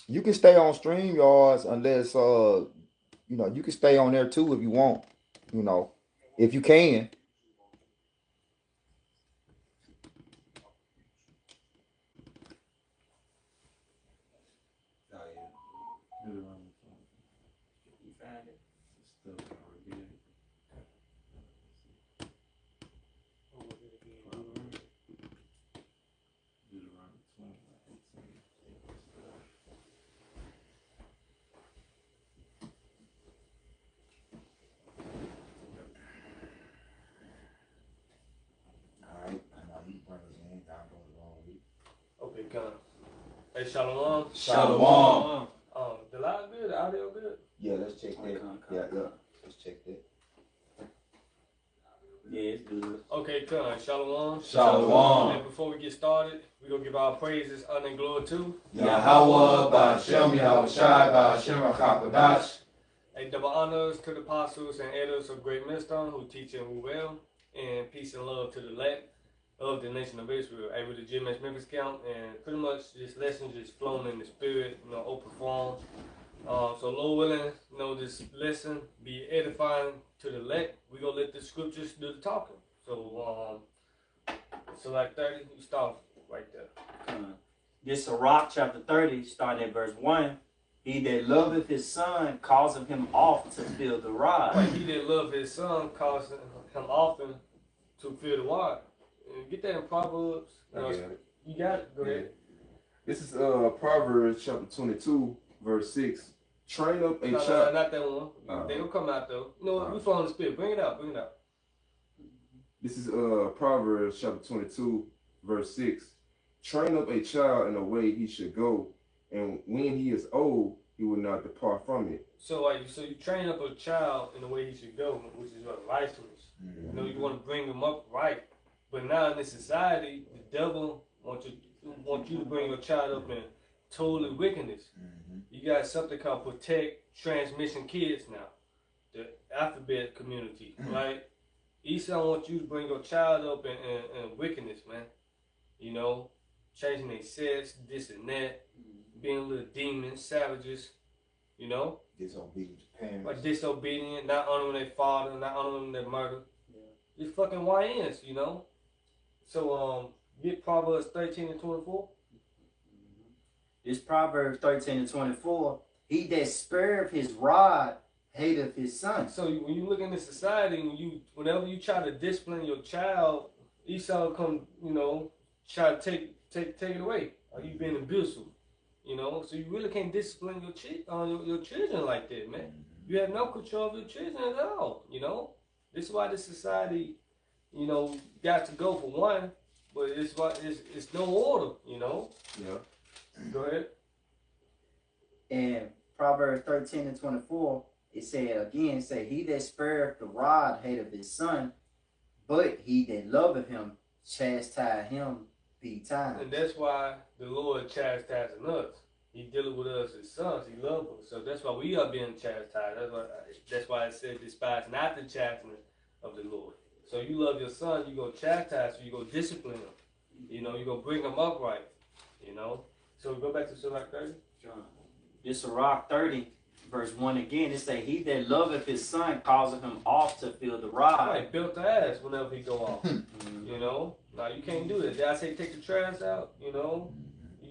You can stay on StreamYards unless you can stay on there too if you want. You know, if you can. Oh yeah. Deuteronomy 20. You found it? It's still gonna reveal Deuteronomy 20, 18. All right, I know you brothers ain't got going wrong week. Okay, come. Hey, Shalom. Shalom. The light good? The audio good? Yeah, let's check that. Yeah, let's check that. Yeah, it's good. Okay, come. Shalom. Shalom. And before we get started, we're going to give our praises, honor, and glory to Yahweh, Ba'Shem, Yahushai, Ba'Shem, HaKadosh. a double honors to the apostles and elders of Great Millstone who teach and who well, and peace and love to the elect of the nation of Israel. Able to GMS Memphis Count, and pretty much this lesson just flowing in the spirit, open form. So Lord willing, this lesson be edifying to the elect. We're going to let the scriptures do the talking. So, like 30, you start right there. This Sirach chapter 30, starting at verse 1. He that loveth his son causeth him oft to feel the rod. Right, he that love his son causeth him often to feel the rod. Get that in Proverbs. I got it. You got it? Go ahead. This is Proverbs chapter 22, verse 6. Train up a No, child. not that one. They will come out though. We flow in the spirit. Bring it out. Bring it out. This is Proverbs chapter 22, verse 6. Train up a child in the way he should go, and when he is old, he will not depart from it. So you train up a child in the way he should go, which is righteousness. Mm-hmm. You want to bring him up right. But now in this society, the devil wants you to bring your child up in total wickedness. Mm-hmm. You got something called Protect Transmission Kids now, the alphabet community, right? Esau wants you to bring your child up in wickedness, man. Changing their sex, this and that, being little demons, savages, Disobedient parents. like disobedient, not honoring their father, not honoring their mother. Yeah. These fucking YNs, So, get Proverbs 13 and 24. This Proverbs 13 and 24. He that spareth his rod hateth his son. So when you look in this society, whenever you try to discipline your child, Esau come, try to take it away. Or you being abusive, So you really can't discipline your children like that, man. You have no control of your children at all, This is why this society, got to go for one, but it's no order, Yeah. Go ahead. And Proverbs 13 and 24, it say, he that spareth the rod hateth his son, but he that loveth him chastise him betimes. And that's why the Lord chastising us. He dealing with us as sons. He loves us. So that's why we are being chastised. That's why it said, despise not the chastisement of the Lord. So you love your son, you go chastise him, you go discipline him. You go bring him upright. So we go back to Sirach 30. This Sirach 30, verse 1 again, it say, he that loveth his son causeth him oft to feel the rod. Right, built the ass whenever he go off. Now you can't do that. Did I say take the trash out? You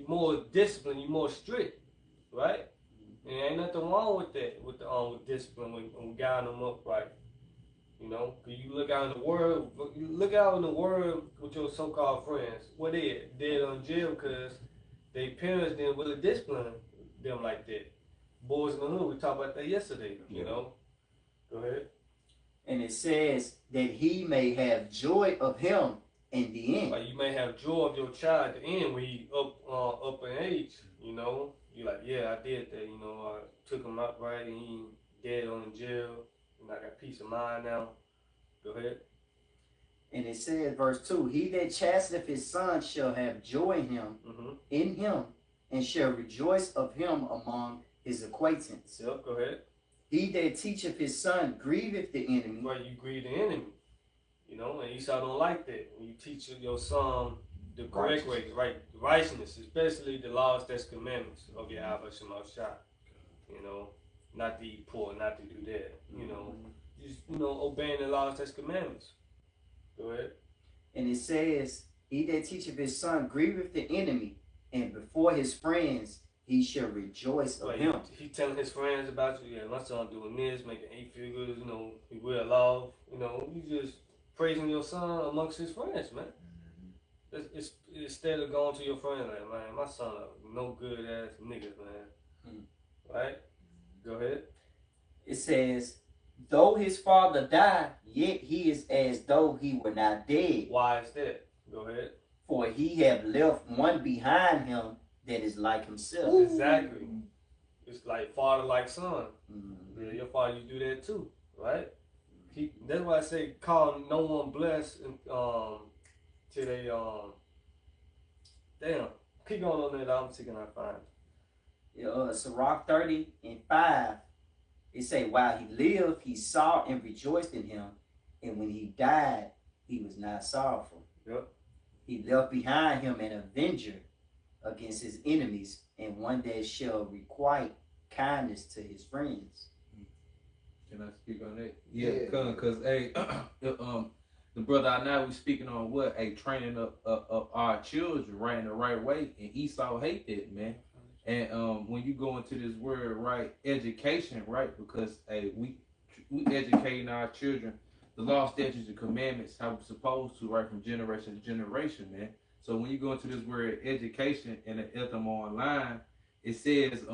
more disciplined, you more strict, right? And ain't nothing wrong with that, with discipline, when we guide them up right. Cause you look out in the world, with your so-called friends. What they dead on jail because their parents didn't really discipline them like that. Boys in the hood, we talked about that yesterday, Go ahead. And it says that he may have joy of him in the end. Like you may have joy of your child at the end when he up in age, You're like, yeah, I did that, I took him out right and he dead on in jail, and I got peace of mind now. Go ahead. And it says, verse 2, he that chasteneth his son shall have joy in him, and shall rejoice of him among his acquaintance. Yep, go ahead. He that teacheth his son grieveth the enemy. Right, you grieve the enemy. And Esau don't like that. When you teach your son the correct ways, right? Righteousness, especially the laws, that's commandments of Yahweh Shema Shah. You know, not to eat pork, not to do that. You know, just obeying the laws, that's commandments. Go ahead. And it says, he that teacheth his son grieveth the enemy, and before his friends he shall rejoice of Like him. he telling his friends about you. Yeah, my son doing this, making 8 figures. He well off. You just praising your son amongst his friends, man. It's instead of going to your friend like, man, my son no good ass niggas, man. Right? Go ahead. It says, though his father die, yet he is as though he were not dead. Why is that? Go ahead. For he have left one behind him that is like himself. Exactly. It's like father, like son. Yeah, your father, you do that too, right? That's why I say call no one blessed till they damn. Keep going on that. I'm seeking I find. Sirach 30:5. It say, while he lived, he saw and rejoiced in him, and when he died, he was not sorrowful. Yep. He left behind him an avenger against his enemies, and one that shall requite kindness to his friends. Can I speak on that? Yeah, because hey, the brother I know was speaking on what training up our children right in the right way, and Esau hate that, man. And when you go into this word, right, education, right, because we educating our children the law, statutes, and commandments how we're supposed to, right, from generation to generation, man. So when you go into this word education in the Etham online, it says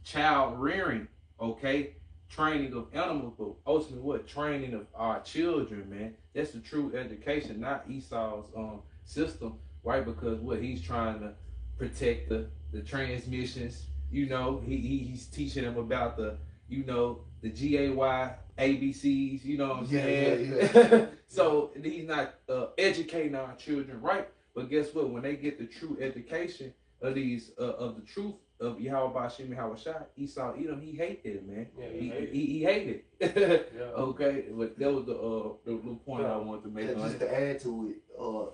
child rearing, okay, training of animals, but ultimately what? Training of our children, man. That's the true education, not Esau's system, right? Because what he's trying to protect the transmissions, he's teaching them about the GAY ABCs, you know what I'm saying? Yeah. So he's not educating our children, right? But guess what? When they get the true education of these of the truth of Yahweh Bashim Yahweh Shai, Esau Edom, he hated it, man. Yeah, he hated it. Yeah. Okay, but that was the point I wanted to make. Just to add to it,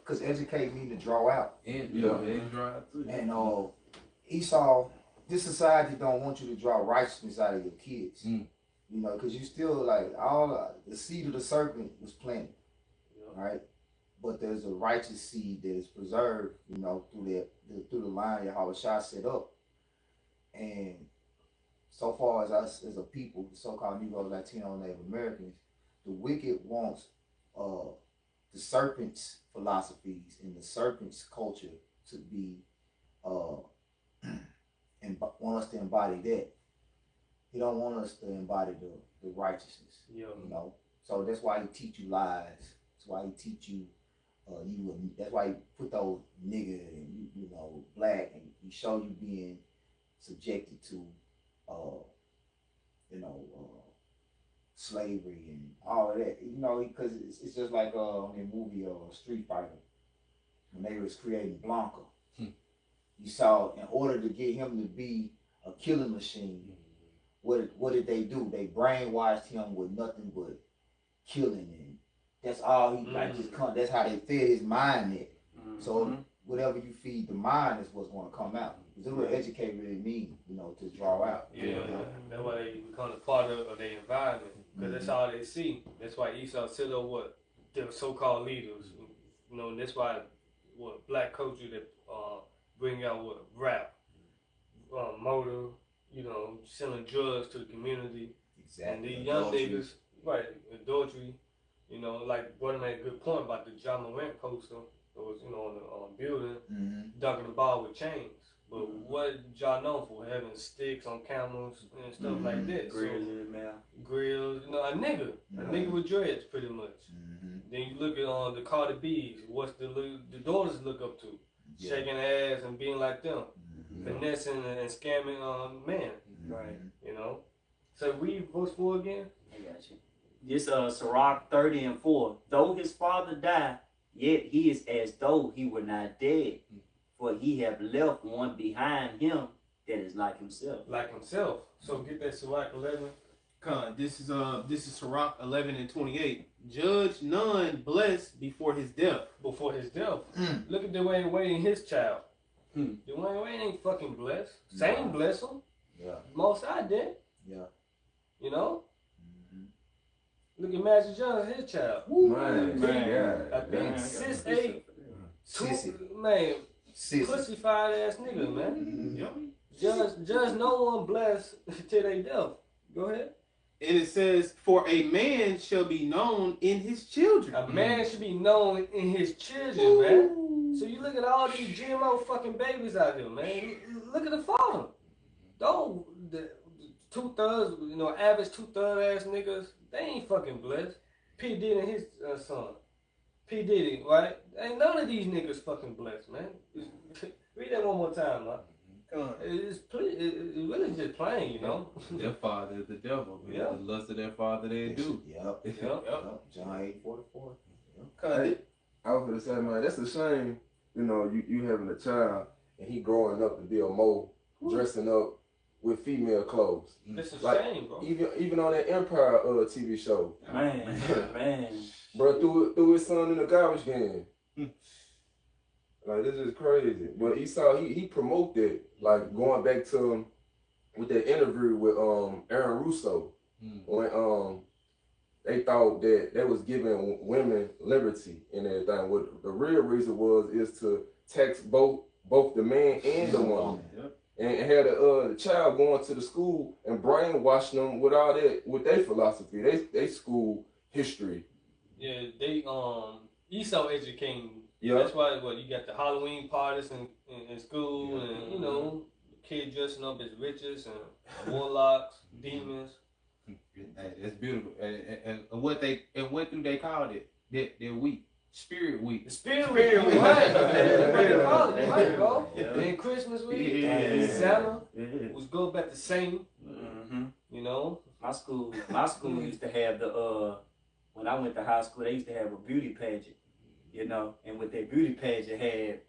because educate means to draw out. And draw out too. And Esau, this society don't want you to draw righteousness out of your kids. Because you still like the seed of the serpent was planted, right? But there's a righteous seed that is preserved, through the line Yahweh Shai set up. And so far as us as a people, the so-called Negro, Latino, Native Americans, the wicked wants the serpent's philosophies and the serpent's culture to be and want us to embody that. He don't want us to embody the righteousness. So that's why he teach you lies. That's why he teach you that's why he put those nigger and black, and he show you being subjected to slavery and all of that. Because it's just like in the movie Street Fighter, when they was creating Blanca. You saw, in order to get him to be a killing machine, what did they do? They brainwashed him with nothing but killing, and that's all he that's how they fed his mind at. So whatever you feed the mind is what's going to come out. That's what educate really means, to draw out. That's why they become a part of their environment, because that's all they see. That's why Esau set up the so-called leaders. That's why black culture that bring out rap, murder, selling drugs to the community. Exactly. And these young niggas, right, adultery, like Brother made a good point about the John Morant poster that was, on the building, dunking the ball with chains. But what y'all known for? Having sticks on cameras and stuff like that. Grills, a nigga with dreads, pretty much. Then you look at the Cardi B's. What's the daughters look up to? Shaking ass and being like them, finessing and scamming men, right? So we verse 4 again. I got you. This Sirach 30:4. Though his father die, yet he is as though he were not dead, for he have left one behind him that is like himself. Like himself. So get that Sirach 11. This is Sirach 11:28. Judge none blessed before his death. Before his death. Look at Dwayne Wade and his child. Dwayne Wade ain't fucking blessed. Same bless him. Yeah. Most I did. Yeah. You know? Look at Magic Johnson, his child. Man. I think 6'8", Sissy. man, Sissy. pussy-fied ass nigga, man. Yep. Judge no one blessed till they death. Go ahead. And it says, "For a man shall be known in his children." A man should be known in his children, man. So you look at all these GMO fucking babies out here, man. Look at the father. Don't the 2/3, average 2/3 ass niggas. They ain't fucking blessed. P Diddy and his son. P Diddy, right? Ain't none of these niggas fucking blessed, man. Read that one more time, man. It's really just plain, you know. Their father is the devil, man. Yeah. The lust of their father they do. Yep. Yep. John 8:44. Hey, I was gonna say, man, that's a shame. You having a child and he growing up to be a mole, dressing up with female clothes. It's a Like, shame, bro. Even on that Empire TV show, Man. bro, threw his son in the garbage can. Like, this is crazy. But Esau, he promoted, like, going back to with that interview with Aaron Russo, when they thought that they was giving women liberty and everything. What the real reason is to tax both the man and the woman. And had the child going to the school and brainwashing them with all that, with their philosophy, they school history. Yeah, they Esau educating. Yeah. That's why you got the Halloween parties in school, and kids dressing up as witches and warlocks, demons. Hey, that's beautiful. And what do they call it? Their week, Spirit Week. The Spirit Week, right? Right, bro. Yeah. And Christmas week, Yeah. Santa Yeah. was go back to same. You know. My school used to have when I went to high school, they used to have a beauty pageant, and with their beauty pageant had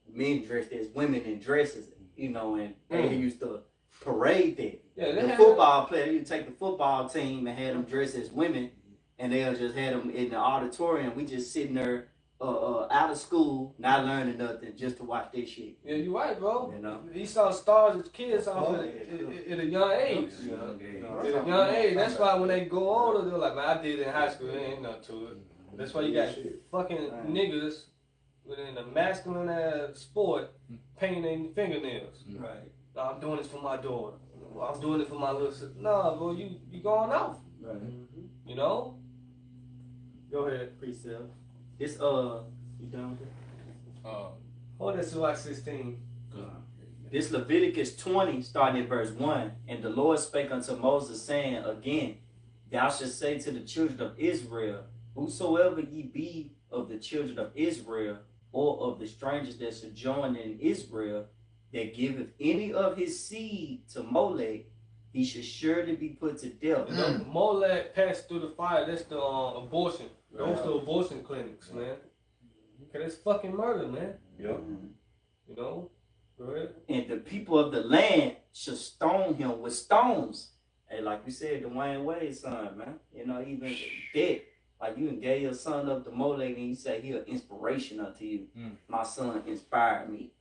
men dressed as women in dresses, and they used to parade that. Yeah, they The had football player, you take the football team and had them dressed as women, and they'll just had them in the auditorium. We just sitting there out of school, not learning nothing, just to watch this shit. Yeah, you right, bro. You know? He saw stars as kids off at a young age. At a young age. That's why when they go older, they're like, man, I did it in high school. There ain't nothing to it. That's why you got fucking niggas within a masculine ass sport painting their fingernails. Right. I'm doing this for my daughter. I'm doing it for my little sister. Nah, bro, you going off. Right. You know? Go ahead. Precept. This you done with it? Hold that Sirach 16. This Leviticus 20, starting at verse 1. And the Lord spake unto Moses, saying again, Thou shalt say to the children of Israel, Whosoever ye be of the children of Israel, or of the strangers that sojourn in Israel, that giveth any of his seed to Molech, he should surely be put to death. Molech passed through the fire. That's the abortion. Those are abortion clinics, man. Cause it's fucking murder, man. Yep. You know? Go ahead. And the people of the land shall stone him with stones. Hey, like we said, Dwayne Wade's son, man. Even dead. Like you gave your son up to Molech and you say he an inspiration unto you. My son inspired me.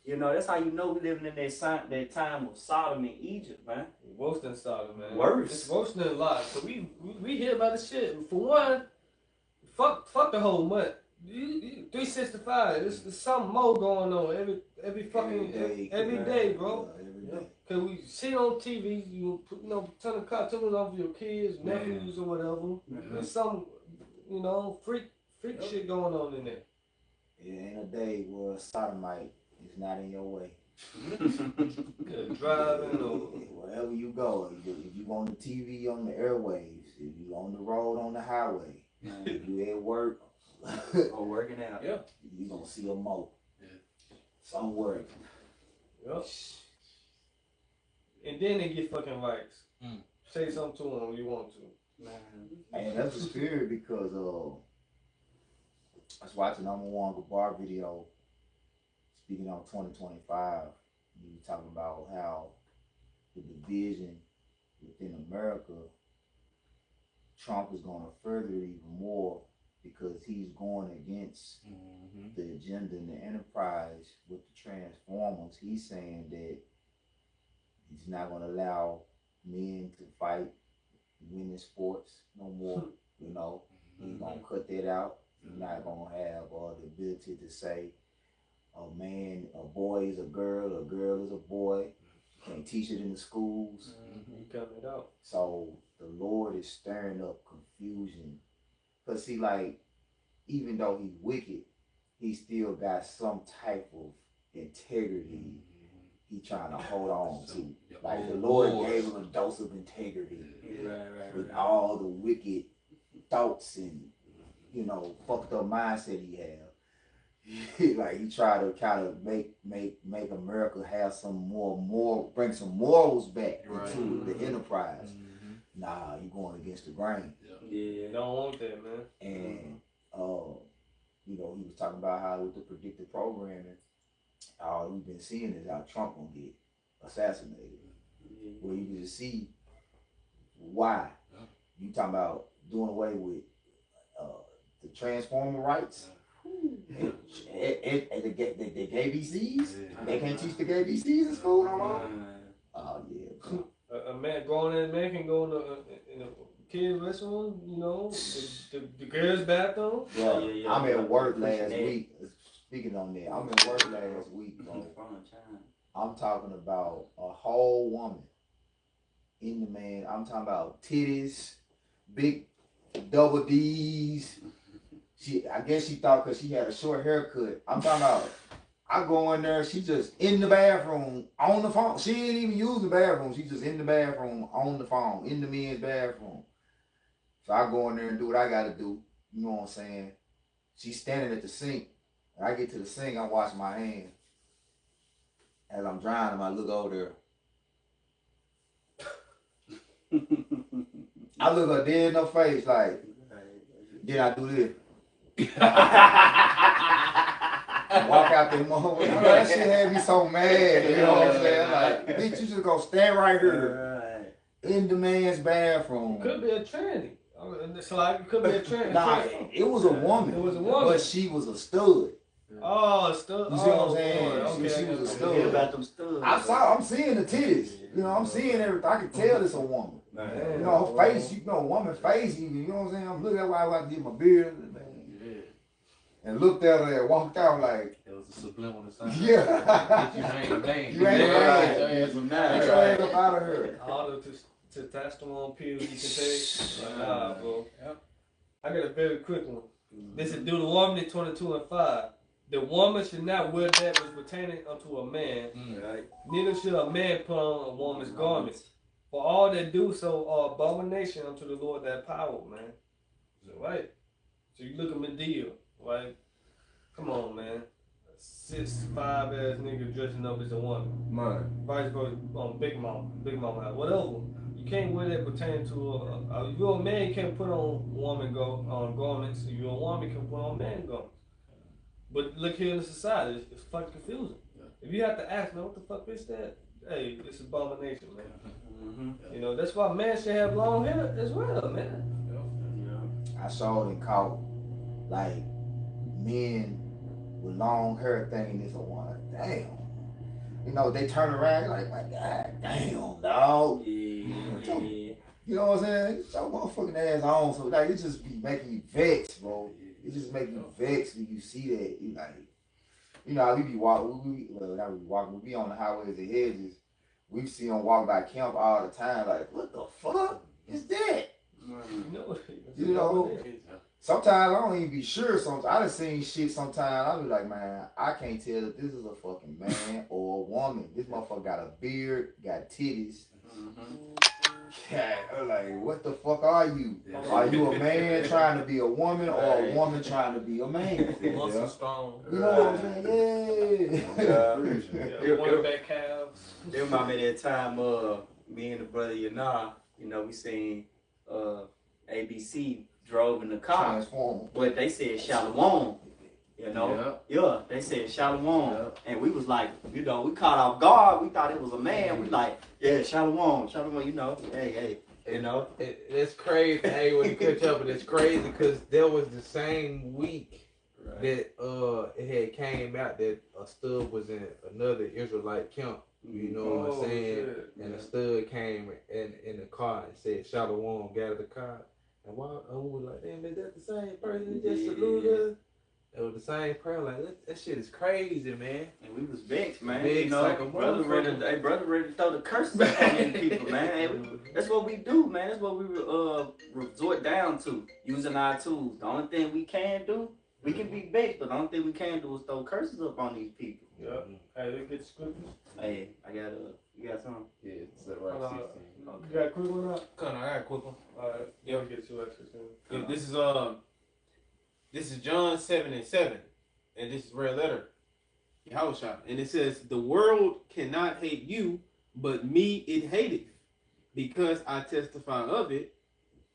That's how you know we living in that time of Sodom and Egypt, man. Worse than Sodom, man. Worse. It's worse than Lot. So we hear about this shit. For one, fuck the whole month. 365. There's something more going on every fucking every day, bro. Every day. Cause we see on TV, you turn the cartoons on for your kids, nephews or whatever. There's some, freak shit going on in there. It ain't a day where a sodomite is not in your way. Driving or Wherever you go, if you on the TV, on the airwaves, if you on the road, on the highway, if you at work, Or working out. yeah. you gonna see a mo. Some work. Yep. And then they get fucking rights. Say something to them when you want to. And that's the spirit because I was watching number one Gabar video speaking on 2025. He was talking about how the division within America, Trump is going to further it even more because he's going against the agenda and the enterprise with the Transformers. He's saying that he's not going to allow men to fight women's sports no more. You know, he's going to cut that out. He's not going to have the ability to say a boy is a girl is a boy. You can't teach it in the schools. You cut it out. So the Lord is stirring up confusion. Because see, like, even though he's wicked, he still got some type of integrity he trying to hold on to. Like, the Lord gave him a dose of integrity with all the wicked thoughts and, you know, fucked up mindset he have. Like, he tried to kind of make America have some more bring some morals back into the enterprise. Nah, you going against the grain. Yeah, don't want that, man. And you know, he was talking about how with the predictive programming, all we've been seeing is how Trump gonna get assassinated. Where you can just see why. You talking about doing away with the transformer rights. And the gay BCs, they can't teach the gay BCs in school no more. Oh yeah. A man, grown man can go in a kid's restroom, you know, the girls' bathroom. Yeah. I'm at work last week. Speaking on that, I'm at work last week, bro. I'm talking about a whole woman in the man. I'm talking about titties, big double D's. I guess she thought because she had a short haircut. I'm talking about, I go in there, she just in the bathroom on the phone. She ain't even use the bathroom. She just in the bathroom on the phone, in the men's bathroom. So I go in there and do what I got to do. You know what I'm saying? She's standing at the sink. When I get to the sink, I wash my hands. As I'm drying them, I look over there. I look her dead in her face like, then I do this. Walk out there, motherfucker. That shit had me so mad. You know what I'm saying? Like, bitch, you just gonna stand right here in the man's bathroom. Could be a tranny. So like, it could be a tranny. Nah, it was a woman. It was a woman. But she was a stud. Oh, stud. You see what I'm saying? Okay, She was a stud. Forget about them studs. I'm seeing the titties. You know, I'm seeing everything. I can tell it's a woman. You know, her face, you know, a woman's face, you know what I'm saying? I'm looking at why I did my beard. And looked at her and walked out like, it was a subliminal sign. yeah. You ain't right. You ain't right. Get your ass up out of here. All the testosterone pills you can take. Like, nah, bro. I got a very quick one. This is Deuteronomy 22:5. The woman should not wear that which pertaining unto a man. Neither should a man put on a woman's garments. For all that do so are abomination unto the Lord that power, man. Right? So you look at Medea, right? Come on, man. 6'5" ass nigga dressing up as a woman. Mine. Vice versa, Big Mama, whatever. You can't wear that pertaining to if you're a man, you can't put on woman garments. If you're a woman, you can put on man garments. But look here in the society, it's fucking confusing. If you have to ask, man, what the fuck is that? Hey, it's abomination, man. You know, that's why men should have long hair as well, man. I saw it in college. Like, men with long hair thinking it's a woman. Damn. You know, they turn around like, my God, damn, dog. You know what I'm saying? Get your motherfucking ass on. So, like, it just be making you vexed, bro. It just make you vexed when you see that. You like, you know, we be walking, not really walking, we be on the highways and hedges. We see them walk by camp all the time, like, what the fuck is that? You know, sometimes I don't even be sure. Sometimes I done seen shit sometimes. I be like, man, I can't tell if this is a fucking man or a woman. This motherfucker got a beard, got titties. Yeah, I'm like, what the fuck are you? Are you a man trying to be a woman or a woman trying to be a man? Muscle strong. You know what I'm saying? Yeah. One back calves. They remind me of that time, me and the brother Yana, you know, we seen ABC drove in the car, Transform. but they said Shalom. You know, they said Shalom, and we was like, we caught off guard. We thought it was a man. We like, yeah, Shalom, you know, hey, you know. It's crazy. Hey, when you catch up, and it's crazy because there was the same week that it had came out that a stud was in another Israelite camp. You know what I'm saying? Shit. And the stud came in the car and said Shalom, got out of the car. And why I was like, damn, is that the same person that just saluted us? It was the same prayer. Like that shit is crazy, man. And we was vexed, man. Vexed you know, like a brother ready to throw the curses on these people, man. Hey, that's what we do, man. That's what we resort down to, using our tools. The only thing we can do, we can be vexed, but the only thing we can do is throw curses up on these people. Yeah. Hey, let's get the scriptures. Hey, you got something? Yeah, it's right. 16. You got a quick one up? Come on, I got a quick one. Alright, Yeah. we get 2 extras in. Yeah, this is John 7:7, and this is red letter, Yahushua, and it says, "The world cannot hate you, but me it hateth, because I testify of it,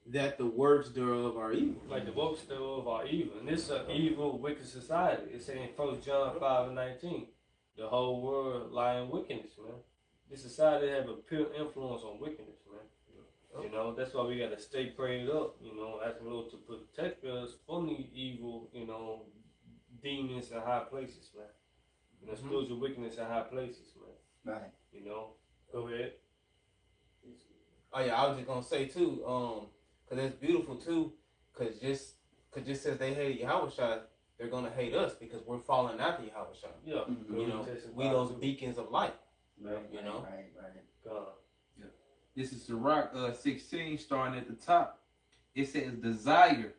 that the works thereof are evil." Like the works thereof are evil. And this is an evil, wicked society. It's saying in 1 John 5:19. The whole world lie in wickedness, man. This society have a pure influence on wickedness, man. You know, that's why we got to stay prayed up, you know, asking the Lord to protect us from the evil, you know, demons in high places, man. You know, spiritual wickedness in high places, man. Right. You know, go ahead. Oh yeah, I was just gonna say too, cause it's beautiful too, cause just since they hate Yahushua, they're gonna hate us because we're falling after Yahushua. Yeah. Mhm. You know, we those beacons of light. Right. You know? Right. God. This is Sirach 16, starting at the top. It says, desire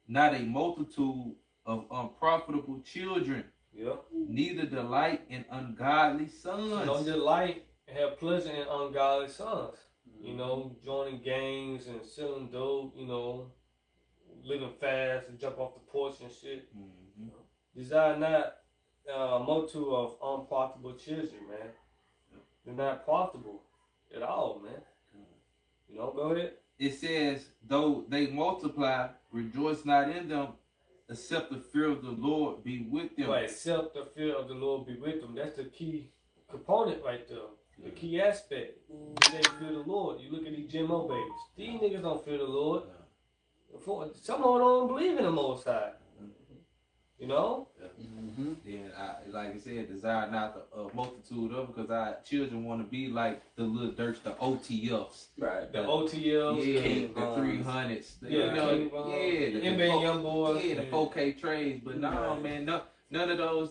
not a multitude of unprofitable children, Yeah. neither delight in ungodly sons. Don't delight and have pleasure in ungodly sons. You know, joining gangs and selling dope, you know, living fast and jump off the porch and shit. Mhm. Desire not a multitude of unprofitable children, man. They're not profitable at all, man. You know, go ahead. It says, though they multiply, rejoice not in them, except the fear of the Lord be with them. Right, except the fear of the Lord be with them. That's the key component right there. The key aspect. They fear the Lord. You look at these GMO babies. These niggas don't fear the Lord. Some of them don't believe in the Most High. You know? Mm-hmm. Then, like I said, desire not a multitude of them, because our children want to be like the little dirts, the OTFs. Right. The OTLs, Yeah, King the Vons. 300s. Yeah, King Vons, the NBA Young Boys. Yeah, the 4K trades. But no, man, none of those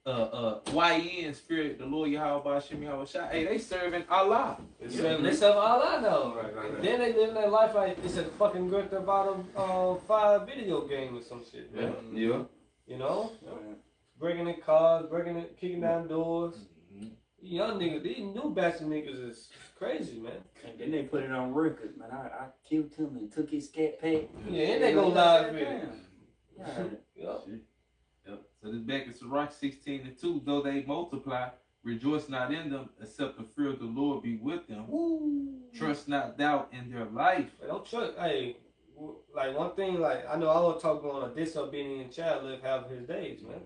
YNs fear the Lord Yahweh Shem Yahweh Shai. Hey, they serving Allah. They serve Allah now. Right. And then they live their life like it's a fucking Grand Theft Auto 5 video game or some shit, man. Yeah. You know? Right. Breaking in cars, kicking down doors. Mhm. Young niggas, these new batch of niggas is crazy, man. And then they put it on record, man. I killed him and took his scat pack. Yeah, and they go live with it. Yeah. Yeah. Yep. So this back in Sirach 16:2, though they multiply, rejoice not in them, except the fear of the Lord be with them. Woo. Trust not thou in their life. But don't trust, hey, like one thing, like I know I will talk on a disobedient child live half his days, man.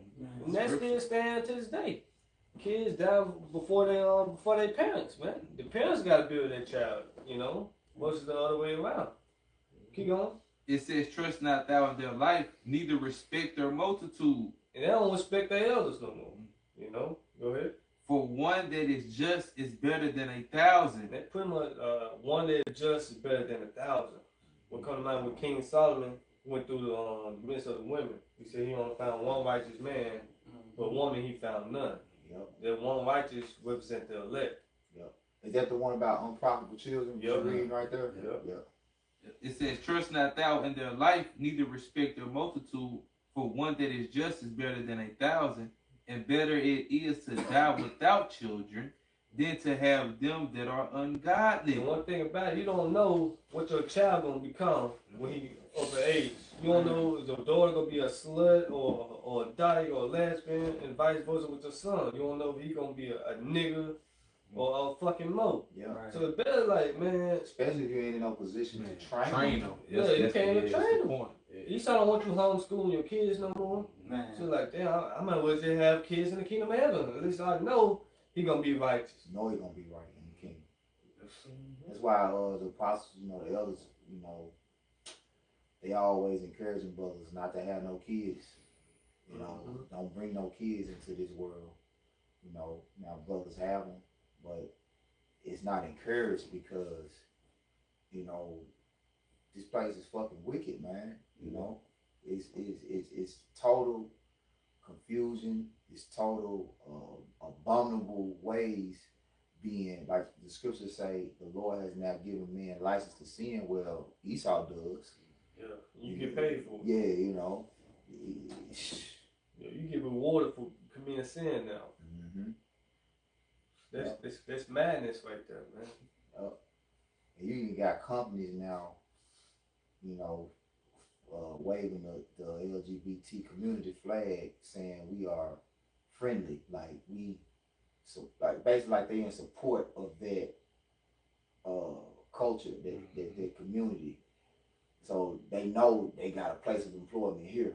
And that still stands to this day. Kids die before their parents, man. The parents got to build their child, you know, versus the other way around. Keep going. It says, trust not thou in their life, neither respect their multitude. And they don't respect their elders no more, you know. Go ahead. For one that is just is better than 1,000. They pretty much one that is just is better than 1,000. What come to mind when King Solomon went through the midst of the women? He said he only found one righteous man, but woman he found none. Yep. That one righteous represent the elect. Is that the one about unprofitable children? Yep. You're reading right there? Yep. It says, trust not thou in their life, neither respect their multitude. For one that is just is better than 1,000. And better it is to die without children than to have them that are ungodly. And one thing about it, you don't know what your child gonna become when he of age. You don't know if your daughter gonna be a slut or a dyke or a lesbian, and vice versa with your son. You don't know if he gonna be a nigga or a fucking mo. Yeah. Right. So it's better, like, man. Especially if you ain't in no position to train Train them. them. Yeah, you can't even train them. Point. You still don't want you homeschooling your kids no more. Man. So like, damn, I might as well just have kids in the kingdom of heaven. At least I know he gonna be righteous. You know he gonna be right in the kingdom. That's why the apostles, you know, the elders, you know, they always encouraging brothers not to have no kids. You know, don't bring no kids into this world. You know, now brothers have them, but it's not encouraged because, you know, this place is fucking wicked, man. You know, it's total confusion. It's total abominable ways being, like the scriptures say, the Lord has now given men license to sin. Well, Esau does. Yeah, you get paid for it. Yeah, you know. Yeah, you get rewarded for committing sin now. Mm-hmm. That's madness right there, man. And you even got companies now, you know, waving the LGBT community flag, saying we are friendly, like basically like they in support of that culture, that community. So they know they got a place of employment here.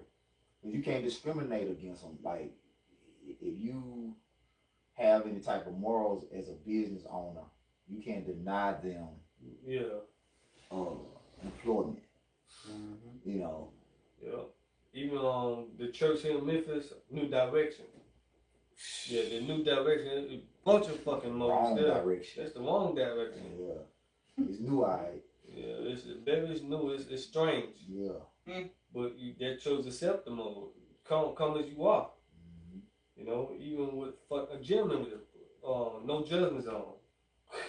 But you can't discriminate against them. Like, if you have any type of morals as a business owner, you can't deny them employment. You know. Yeah. Even the church here in Memphis, New Direction. Yeah, the New Direction, a bunch of fucking modes there. Direction. That's the wrong direction. Yeah. It's new, alright. Yeah, it's new. It's strange. Yeah. But that chose accept the mode. Come as you are. You know, even with a gentleman with no judgment zone.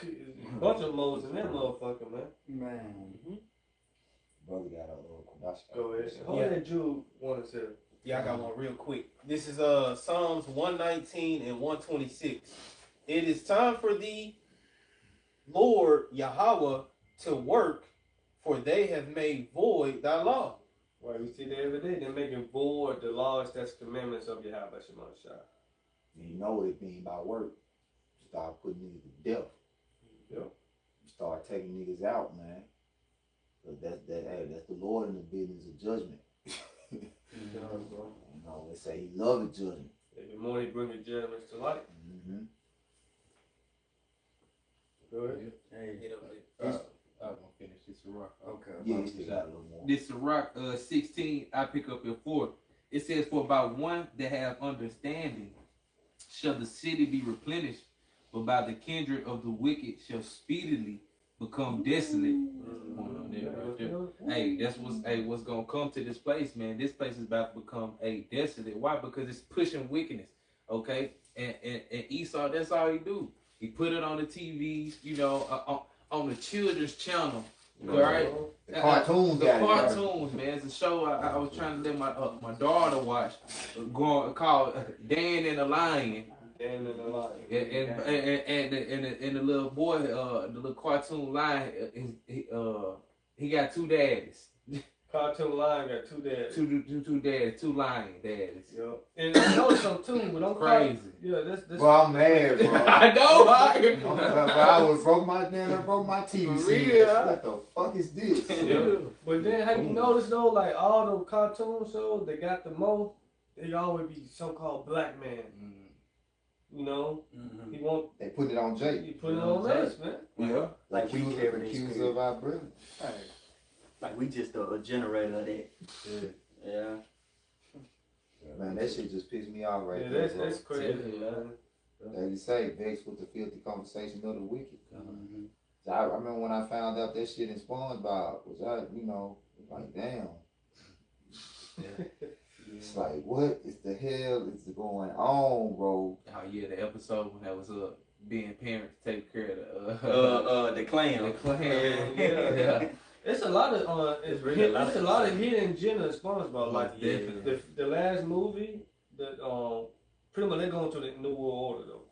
A bunch of modes in that motherfucker, man. Man. Brother got a question. Go ahead. Hold that Jude wanted to. Yeah, I got one real quick. This is Psalms 119 and 126. It is time for thee, Lord Yahweh, to work, for they have made void thy law. Right, we see that every day. They're making void the laws, that's commandments of Yahweh Shema Shah. And you know it being by work. Start putting niggas to death. Yep. Start taking niggas out, man. But that's the Lord in the business of judgment. You know, they say he loves judgment. Every morning he brings judgments to light. Mm-hmm. Go ahead. Hey. I'm gonna finish this rock. Okay. Yeah, he still got a little more. This rock 16, I pick up at 4. It says, for by one that have understanding shall the city be replenished, but by the kindred of the wicked shall speedily become desolate. Hey, that's what's gonna come to this place, man. This place is about to become desolate. Why? Because it's pushing wickedness. Okay, and Esau, that's all he do. He put it on the TVs, you know, on the children's channel. Right? The cartoons, cartoons, man. It's a show I was trying to let my daughter watch, called Dan and the Lion. Dan and the Lion. And the little boy, the little cartoon lion, he got two daddies. Cartoon Lion got two dads. Two daddies, two lion daddies. Yep. And I know some too, but I'm crazy. This. Bro, I'm mad, bro. I know. I broke my TV. What the fuck is this? Yeah. But then, have you noticed though, like all the cartoon shows, they got the most. They always be so-called black man. You know, he won't. They put it on Jake. He put it on us, man. Yeah. Like we carry this accused of our brother. Like we just a generator of that. Yeah. Man, that shit just pissed me off right Yeah, there. that's crazy, man. Like you say, vexed with the filthy conversation of the wicked. So I remember when I found out that shit in SpongeBob, like, damn. It's like, what is the hell is going on, bro? Oh yeah, the episode when that was being parents take care of the clan. The clan. Yeah. It's a lot of it's a lot of hidden gender in SpongeBob. Like the last movie that pretty much they're going to the New World Order though.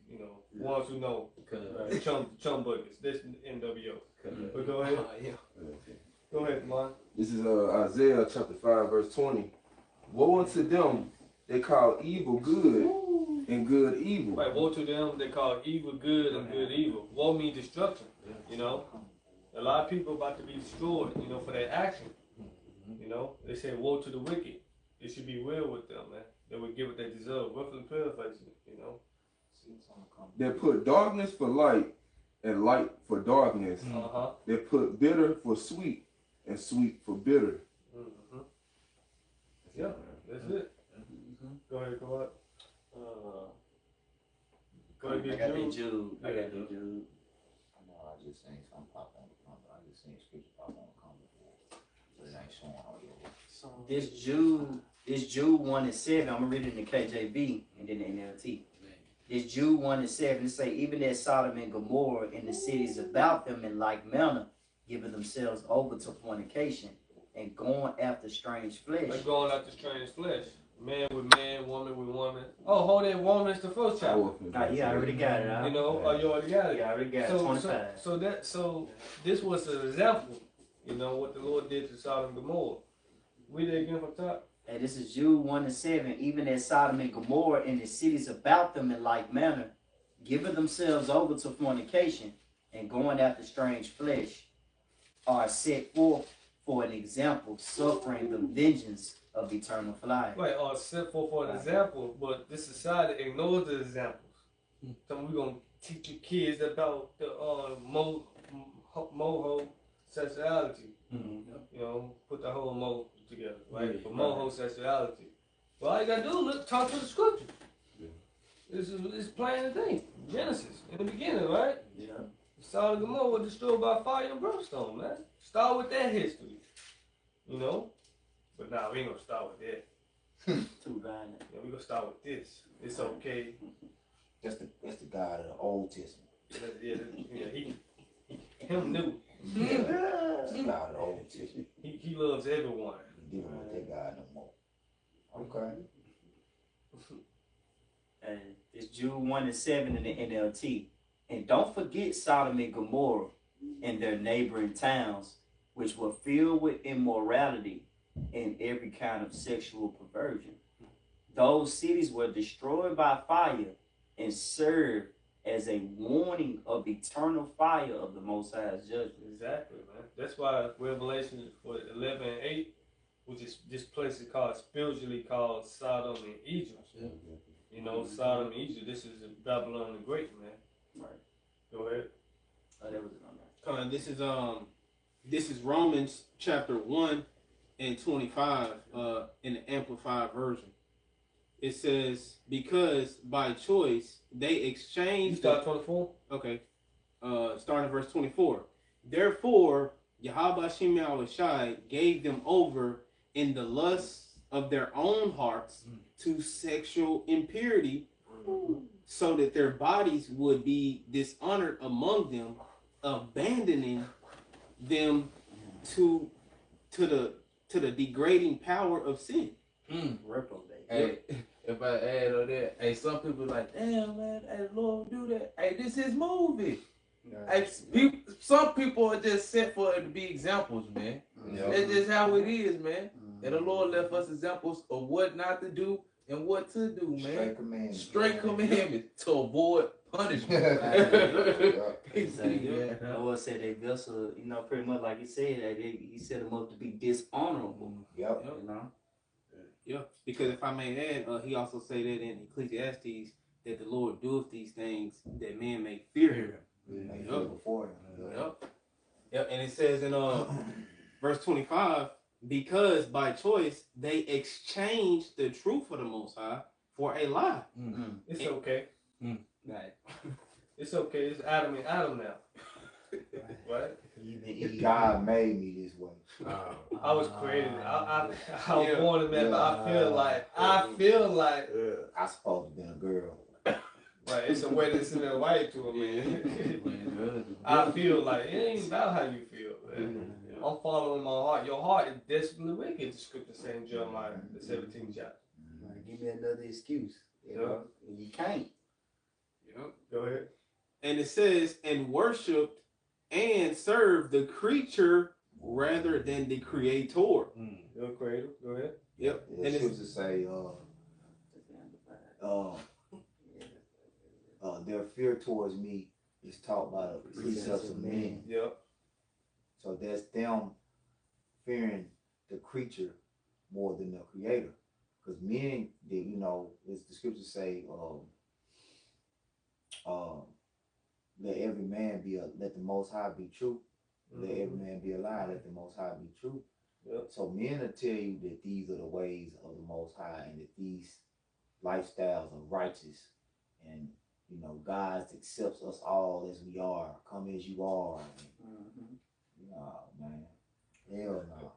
You know, ones who know chum buckets. This NWO. But go ahead. Go ahead, man. This is Isaiah chapter 5 verse 20. Woe unto them they call evil good and good evil. Right, woe to them they call evil good and good evil. Woe means destruction. You know, a lot of people about to be destroyed. You know, for their action. You know, they say woe to the wicked. it should be well with them, man. They would get what they deserve. Roughly paraphrasing, you know. They put darkness for light and light for darkness. They put bitter for sweet and sweet for bitter. Yeah, that's it. Go ahead, go ahead. Go ahead, I got the Jude. I got the Jude. No, I just seen something pop on the comment. I just seen scripture pop on the comment. But it ain't showing on your. This Jude 1:7. I'm gonna read it in the KJV and then the NLT. This Jude 1:7 it say, even as Sodom and Gomorrah and the cities about them in like manner, giving themselves over to fornication and going after strange flesh. Like going after strange flesh. Man with man, woman with woman. Oh, hold that woman is the first chapter. Yeah, I already got it. You know, oh, you already got it. Yeah, I already got it. 25. So this was an example. You know what the Lord did to Sodom and Gomorrah. Read it again from top. Hey, this is Jude 1:7. Even as Sodom and Gomorrah and the cities about them in like manner, giving themselves over to fornication and going after strange flesh, are set forth for an example, suffering the vengeance of eternal fire. Right, or set forth for an example, but this society ignores the examples. So we're gonna teach your kids about the moho sexuality. You know, put the whole mo together, right? For moho sexuality. Well, all you gotta do is talk to the scripture. It's plain and thing. Genesis in the beginning, right? Yeah. Sodom and Gomorrah were destroyed by fire and brimstone, man. Start with that history, you know. But nah, we ain't gonna start with that. Too violent. Yeah, we gonna start with this. It's okay. That's the God of the Old Testament. Him new. That's the God of the Old Testament. He loves everyone. You dealing with that God no more. Okay. And it's Jude 1:7 in the NLT. And don't forget Sodom and Gomorrah and their neighboring towns, which were filled with immorality and every kind of sexual perversion. Those cities were destroyed by fire and served as a warning of eternal fire of the Most High's judgment. Exactly, man. That's why Revelation 11:8, which is this place is called spiritually called Sodom and Egypt. You know, Sodom and Egypt. This is Babylon the Great, man. Right. Go ahead. Oh, that was it on there. This is Romans chapter 1:25 in the Amplified version. It says, because by choice they exchanged. You start 24? Okay. Starting at verse 24. Therefore, Yahweh Shem Yahushai gave them over in the lusts of their own hearts to sexual impurity, so that their bodies would be dishonored among them, abandoning them to the degrading power of sin. Reprobate. Hey, if I add on that, hey, some people like, damn man, hey, Lord do that. Hey, this is his movie. Hey, some people are just set for it to be examples, man. That's just how it is, man. And the Lord left us examples of what not to do and what to do, man. Straight commandments to avoid punishment. The Lord said they vessel, you know, pretty much like he said, that he set them up to be dishonorable. Yep. You know? Yeah, because if I may add, he also said that in Ecclesiastes that the Lord doeth these things that men may fear him. Yep. And it says in verse 25, because by choice they exchanged the truth of the Most High for a lie. It's okay. Right. It's okay. It's Adam and Adam now. Right? God made me this way. I was created. I was born a man, but I feel like I supposed to be a girl. Right, it's a way to send a wife to a man. I feel like it ain't about how you feel, man. I'm following my heart. Your heart is desperately wicked, the scripture saying in Jeremiah, the 17th chapter. Give me another excuse. You know? You can't. Yep. Go ahead. And it says, and worshiped and served the creature rather than the creator. The creator. Go ahead. Yep. And it's to say, their fear towards me is taught by the precepts of men. Yep. So that's them fearing the creature more than the creator. Because men, they, you know, as the scriptures say, let every man be let the Most High be true. Let every man be a lie. Let the Most High be true. Yep. So men will tell you that these are the ways of the Most High, and that these lifestyles are righteous, and you know God accepts us all as we are. Come as you are. Nah, man. Hell no.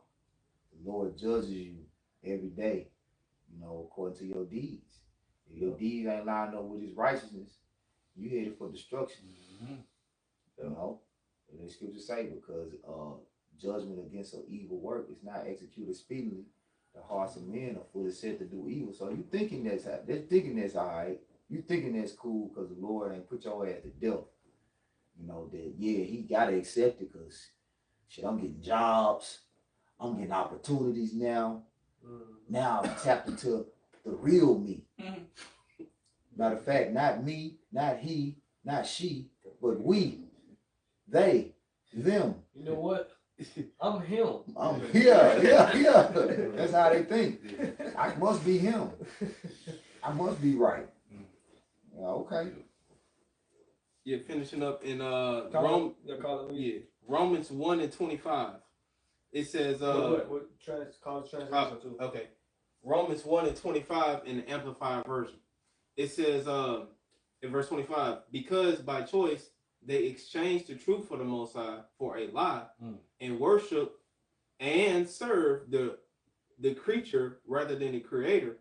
The Lord judges you every day, you know, according to your deeds. If your deeds ain't lined up with his righteousness, you headed for destruction. You know? And the scriptures say, because judgment against an evil work is not executed speedily, the hearts of men are fully set to do evil. So you thinking that's all right. You thinking that's cool because the Lord ain't put your ass to death. You know, that, yeah, he got to accept it because, shit, I'm getting jobs. I'm getting opportunities now. Now I'm tapped into the real me. Matter of fact, not me, not he, not she, but we, they, them. You know what? I'm him. I'm yeah. That's how they think. I must be him. I must be right. Yeah, okay. Yeah, finishing up in Romans 1:25. It says what translation too? Okay. Romans 1:25 in the Amplified version. It says in verse 25, because by choice they exchanged the truth for the Most High for a lie, and worship and serve the creature rather than the Creator,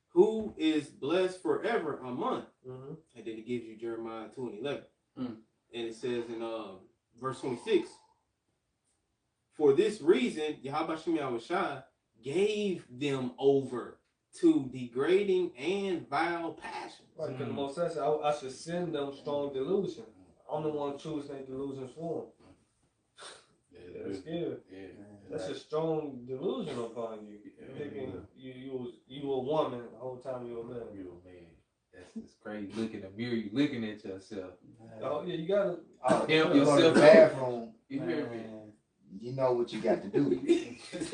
who is blessed forever a month. And then it gives you Jeremiah 2:11. And it says in verse 26, for this reason, Yahweh Shem Yahushua gave them over to degrading and vile passions. Right, because the Most High said, I should send them strong delusion. I'm the one choosing their delusions for them. That's scary. That's a strong delusion upon you. Thinking you a woman the whole time you a man. You a man. That's crazy. You look in the mirror, you looking at yourself. Oh yeah, you gotta You go to the bathroom. You hear me? You know what you got to do. That's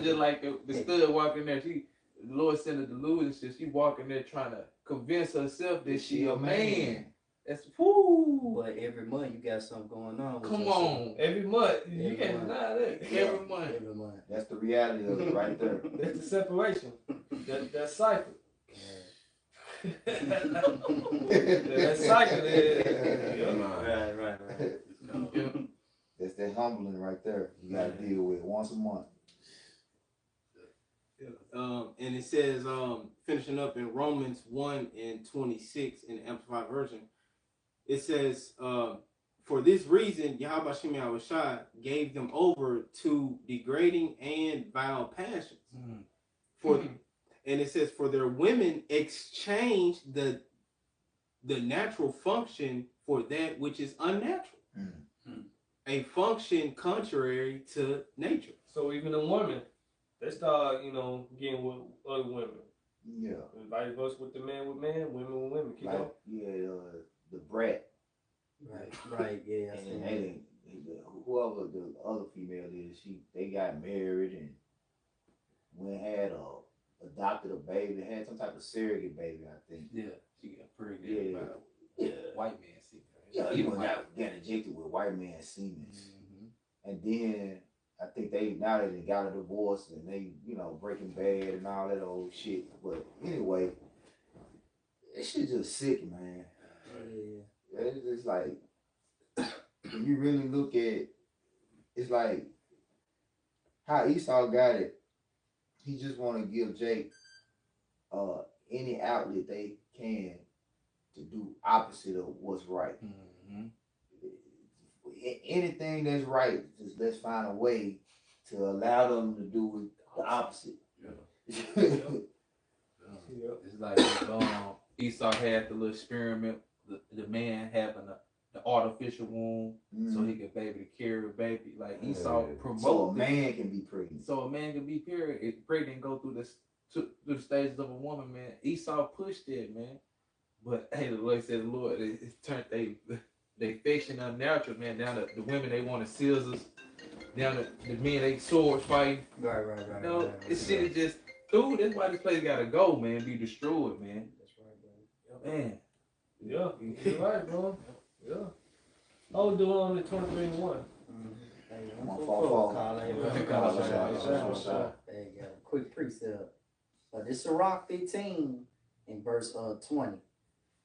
just like the stud walking there. The Lord sent a delusion. She walking there trying to convince herself that she a man. That's whoo. But every month you got something going on. Come on. every month. You can't deny that. Every month. Every month. That's the reality of it right there. That's the separation. That cycle. That cycle is. Right. That's that humbling right there. You got to deal with it once a month. And it says, finishing up in Romans 1:26 in the Amplified version, it says, for this reason, Yahweh Shem Yahushua gave them over to degrading and vile passions. And it says, for their women exchanged the natural function for that which is unnatural. A function contrary to nature. So even a woman, they start, getting with other women. Yeah. And vice versa with the man with man, women with women. Keep going. Yeah, the brat. Right, yeah. And whoever the other female is, they got married and went had adopted a baby, had some type of surrogate baby, I think. Yeah, she got pregnant. Yeah. White man semen. Yeah, he got injected with white man semen. And then I think they got a divorce and they, Breaking Bad and all that old shit. But anyway, that shit just sick, man. Yeah. It's just like, when you really look at, it's like how Esau got it. He just want to give Jake any outlet they can to do opposite of what's right. Anything that's right, just let's find a way to allow them to do the opposite. It's like Esau had the little experiment, the man having the artificial womb so he could be able to carry a baby. Like Esau promoted. So a man can be pregnant. So a man can be pregnant and go through the stages of a woman, man. Esau pushed it, man. But hey, the Lord said, Lord, it turned they affection unnatural, man. Down the women, they wanted scissors. Down the men, they sword fighting. Right. This shit is just Dude, that's why this place gotta go, man. Be destroyed, man. That's right, bro. Man. Yeah, you're right, bro. Yeah. I was doing on the 23 and 1. Hey, 144. Call in, bro. Hey, got a quick precept. This is Sirach 15 in verse 20.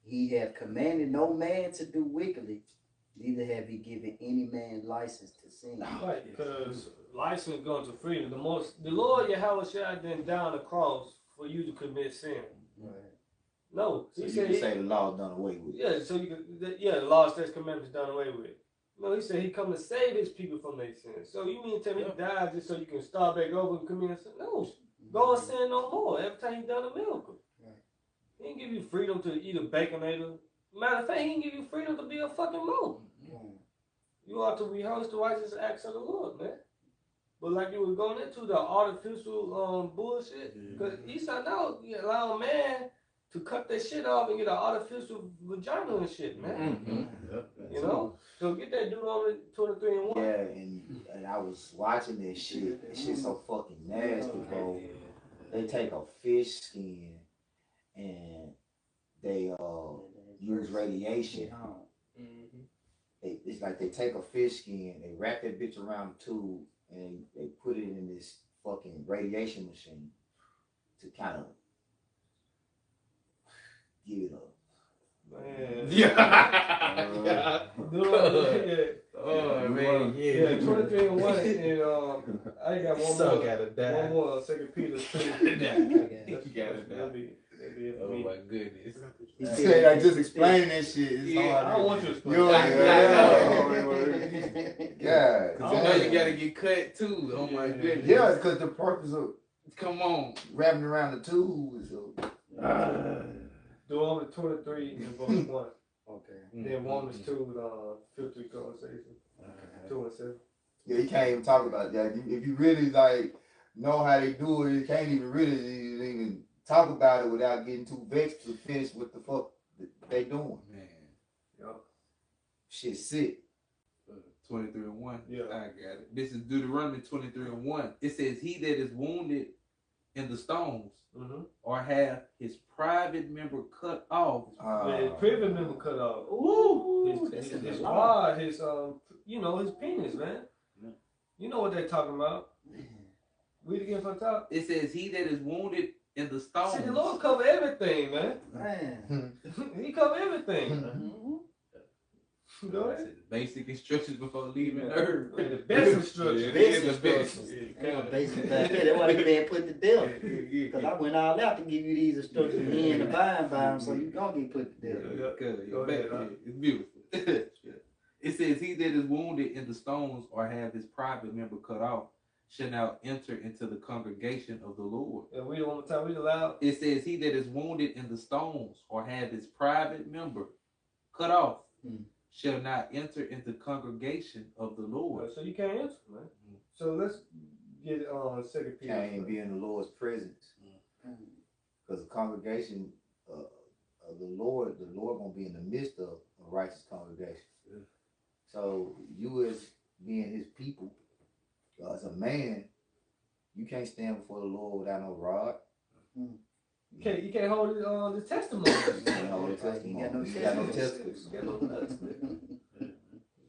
He hath commanded no man to do wickedly, neither have he given any man license to sin. Right, because license goes to freedom. The Lord Yahweh Shai didn't down the cross for you to commit sin. Right. No, So he you said can say the law done away with. yeah. So you can the law, statutes, commandments done away with. No, he said he come to save his people from their sins. So you mean to tell me he died just so you can start back over and commit sin? No, go and sin no more. Every time he done a miracle, he didn't give you freedom to eat a baconator. Matter of fact, he didn't give you freedom to be a fucking monk. You ought to rehearse the righteous acts of the Lord, man. But like you were going into the artificial bullshit, because Esau now allow man to cut that shit off and get an artificial vagina and shit, man. You know? So get that dude on 23 and 1. Yeah, and I was watching this shit. This shit's so fucking nasty, bro. They take a fish skin and they use radiation. It's like they take a fish skin, they wrap that bitch around the tube, and they put it in this fucking radiation machine to kind of give it a Man. Yeah. Oh, man, yeah, 23 and 1. And I got one So more. gotta die. One more, 2 Peter 2. You gotta That'll die. be it for Oh me. my goodness. He I said, said, I just explained that shit. It's Yeah, I hard. don't want you to explain. You that. yeah, You know you gotta get cut too. Oh my goodness. yeah, because the purpose of Come on. wrapping around the tube is Do over 23 and verse 1. Okay. Then Romans 2, 50 conversation. 2 and 7. yeah, you can't even talk about that. If you really like know how they do it, you can't even really even talk about it without getting too vexed to finish what the fuck they doing. Man. Yup. Shit sick. 23 and 1. Yeah. I got it. This is Deuteronomy 23 and 1. It says, he that is wounded in the stones or have his private member cut off. His private member cut off. Ooh, His rod, his his penis, man. You know what they're talking about. Read again from the top. It says, he that is wounded in the stones. See, the Lord cover everything, man. Man. He cover everything. You know That's that? it. Basic instructions before leaving Earth. The best instructions. Yeah, it is the best. Basically, that's why the man put to death. Because I went all out to give you these instructions. You ain't abiding by them, so you gonna get put to death. Go ahead, It's beautiful. It says, he that is wounded in the stones or have his private member cut off shall now enter into the congregation of the Lord. And read it one more time. Read it loud. It says, he that is wounded in the stones or have his private member cut off shall not enter into congregation of the Lord. So you can't answer, man. So let's get on 2 Peter. Can't be in the Lord's presence. Because the congregation of the Lord gonna be in the midst of a righteous congregation. So you as being his people, as a man, you can't stand before the Lord without no rod. You can't hold the testimony. You can't hold the testimony. You got no testicles. You got no nuts.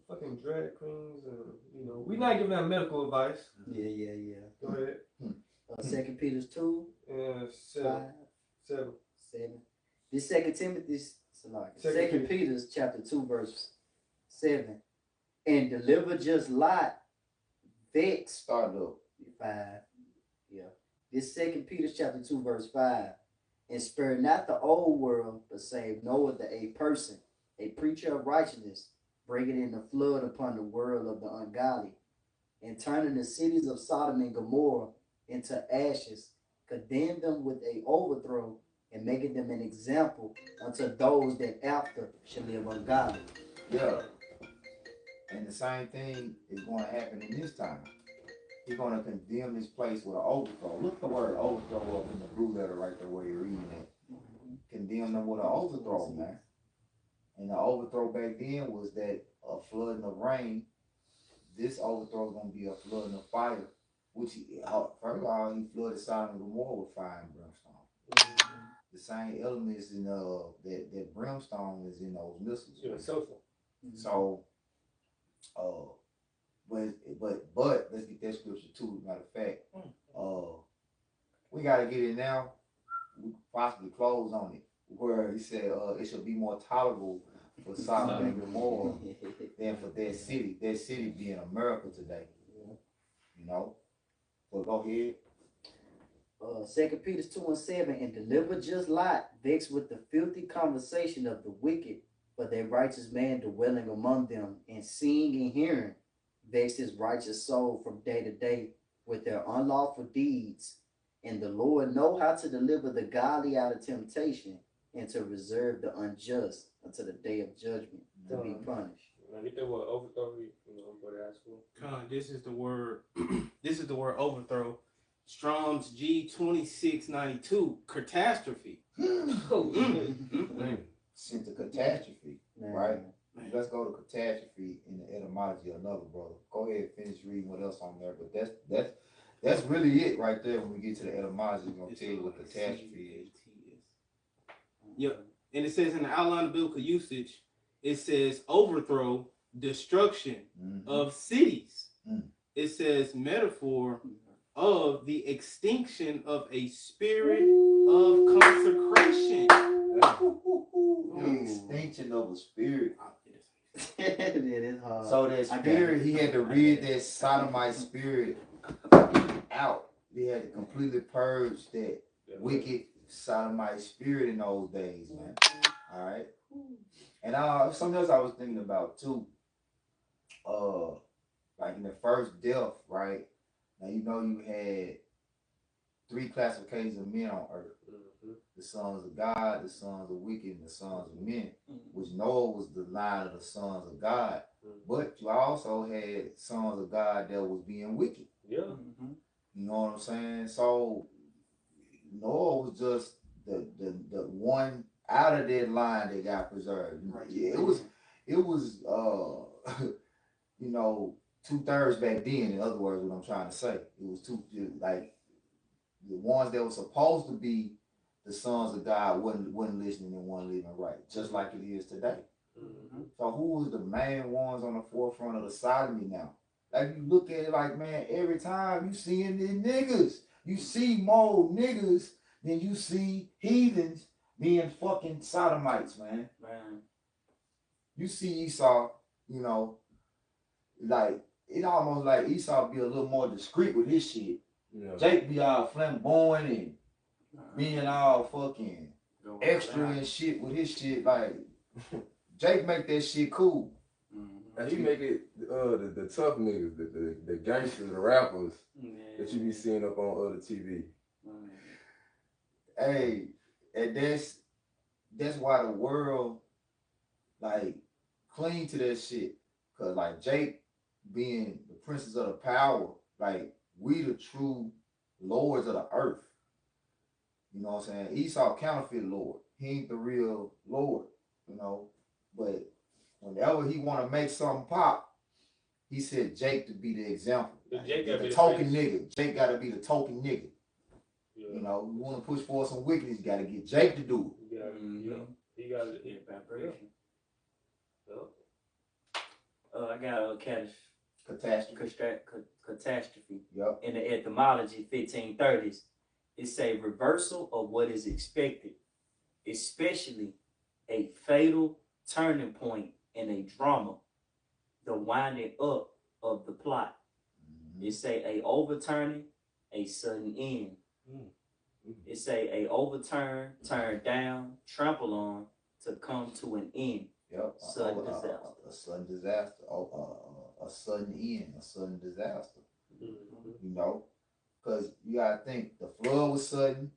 Fucking drag queens, and we're not giving out medical advice. Yeah. Go ahead. 2 Peter 2, And 5, 7. 7. This 2 Timothy, 2 Peter chapter 2, verse 7. And deliver just Lot, vex. Start up. 5. Yeah. This 2 Peter chapter 2, verse 5. And spare not the old world, but save Noah a person, a preacher of righteousness, bringing in the flood upon the world of the ungodly, and turning the cities of Sodom and Gomorrah into ashes, condemn them with a overthrow, and making them an example unto those that after shall live ungodly. Yeah. And the same thing is going to happen in this time. He's going to condemn this place with an overthrow. Look the word overthrow up in the blue letter right there where you're reading it. Condemn them with an overthrow, man. And the overthrow back then was that a flooding of rain. This overthrow is going to be a flooding of fire which first of all, he flooded Sodom and Gomorrah with fire and brimstone. The same elements in that brimstone is in those missiles. Yeah, sulfur. So, but let's get that scripture too. Matter of fact, we gotta get it now. We possibly close on it where he said it should be more tolerable for Sodom and Gomorrah than for that city. That city being America today. You know. So go ahead. 2 Peter 2:7, and deliver just Lot, vexed with the filthy conversation of the wicked, for their righteous man dwelling among them, and seeing and hearing, vexed his righteous soul from day to day with their unlawful deeds. And the Lord know how to deliver the godly out of temptation, and to reserve the unjust until the day of judgment to be punished. Now get that word overthrow, for the high school. This is the word. This is the word overthrow. Strong's G2692. Catastrophe. Sent to catastrophe, Man. right? Let's go to catastrophe in the etymology of another brother. Go ahead, finish reading what else on there. But that's really it right there. When we get to the etymology, we're gonna tell you what catastrophe is. Yep. And it says in the outline of biblical usage, it says overthrow, destruction of cities. It says metaphor of the extinction of a spirit of consecration. The extinction of a spirit. It is hard. So that spirit, he had to rid that sodomite spirit out. He had to completely purge that wicked sodomite spirit in those days, man. All right. And something else I was thinking about too. Like in the first death, right? Now you had 3 classifications of men on earth: the sons of God, the sons of wicked, and the sons of men. Which Noah was the line of the sons of God, but you also had sons of God that was being wicked. Yeah. You know what I'm saying? So Noah was just the one out of that line that got preserved. Yeah, it was 2/3 back then. In other words, what I'm trying to say, it was like the ones that were supposed to be the sons of God wasn't listening and wasn't living right, just like it is today. So who was the main ones on the forefront of the sodomy now? Like you look at it like, man, every time you seeing these niggas, you see more niggas than you see heathens being fucking sodomites, man. You see Esau, like it almost like Esau be a little more discreet with his shit. Yeah. Jake be all flamboyant and being all fucking extra and shit with his shit. Like Jake make that shit cool. And he make it the tough niggas, the gangsters, the rappers that you be seeing up on other TV. Hey, and that's why the world like cling to that shit. Cause like Jake being the princess of the power, like we the true lords of the earth. You know what I'm saying? Esau counterfeit lord. He ain't the real lord, But whenever he want to make something pop, he said Jake to be the example. The token nigga. Jake got to be the token nigga. Yeah. You want to push for some wickedness, you got to get Jake to do it. He got to get vibration. I got a catastrophe. Yep. In the etymology 1530s, it's a reversal of what is expected, especially a fatal turning point in a drama, the winding up of the plot. It say a overturning, a sudden end. It say a overturn, turn down, trample on, to come to an end. Yep. Sudden disaster. A sudden disaster. A sudden end. A sudden disaster. Because you gotta think the flood was sudden.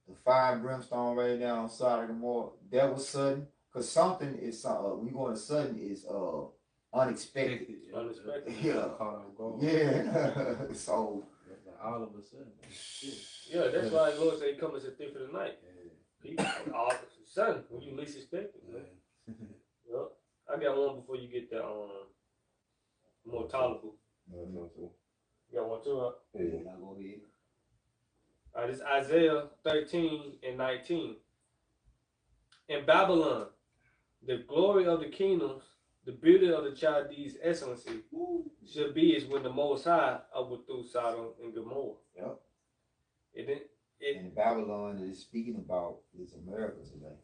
The fire and brimstone right down on Sodom and Gomorrah, that was sudden. Because something is when you go into sudden is unexpected. Unexpected. Yeah. Yeah. So all of a sudden. Yeah, that's why the Lord said he come as a thief of the night. All of a sudden, when you least expect it. Yep. I got one before you get the more tolerable. You got one too? Yeah. Now go ahead. This is Isaiah 13 and 19. In Babylon, the glory of the kingdoms, the beauty of the Chaldees' excellency, should be as when the Most High overthrew Sodom and Gomorrah. Yep. It And Babylon that is speaking about is America today.